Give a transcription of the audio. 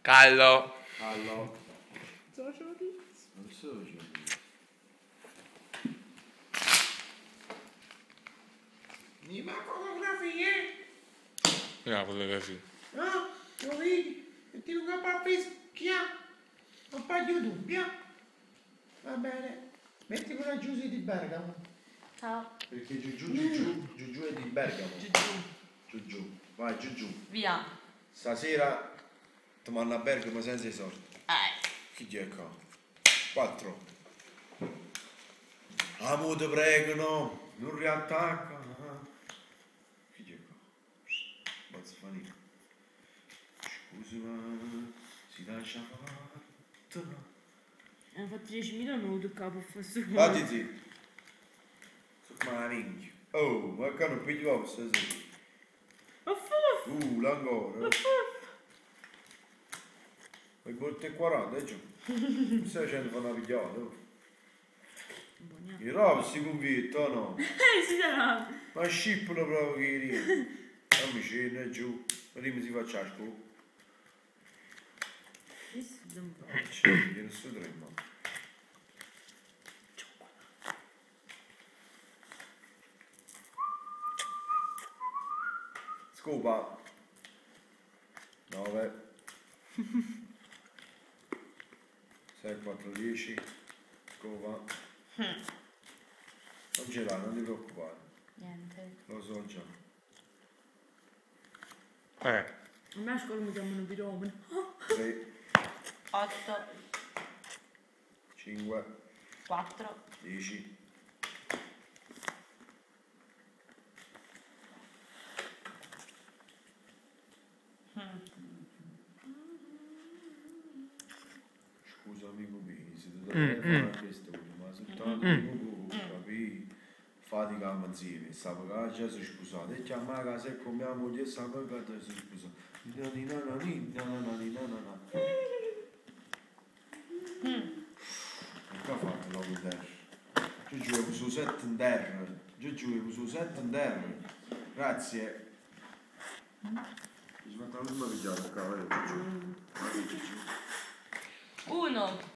Callo. Callo. Social dito. Non so, Mi manca fotografie. No, fotografia. Ah, lo vedi? E ti un po' fischia. Un po' di dubbia. Va bene. Metti quella Giusy di Bergamo. Ciao. perché Giugiù è di Bergamo. Giugiù. Vai, Giugiù. Via. Stasera ti vanno a Bergamo senza i soldi. Chi è qua? 4. Amo, ti prego, no. Non riattacca. Chi è qua? Basta fanino. Scusa, ma si lascia fare. Hanno fatto 10 minuti capo fosse Fatti zitto. Ma minchia. Oh, ma che non piglio stasera. L'ancora. Poi botte 40, giù. Non stai facendo una pigliata. I rovi si convinto, no? si sarà. Ma scippolo proprio che ride. Dammi scena giù. Prima si faccia a scuola. Viene su 3, ma. Scopa. 9. 6, 4, 10. Scopa. Non ce l'ha, non ti preoccupare. Niente. Lo so già. A me a scuola mi chiamano piromano. 3, 8, 5, 4. 10. Scusa amico mio, se ti dovrei fare questo, ma soltanto amico capì? Fatica a insieme, stavo a casa, scusate, e chiama a casa e con mia moglie stavo a casa, scusate. Che ha fatto l'uomo terra? Giù è su 7 in terra, giù è su 7 in terra. Grazie. Mi smetto l'ultima pigliata, cavolo, giù. 1.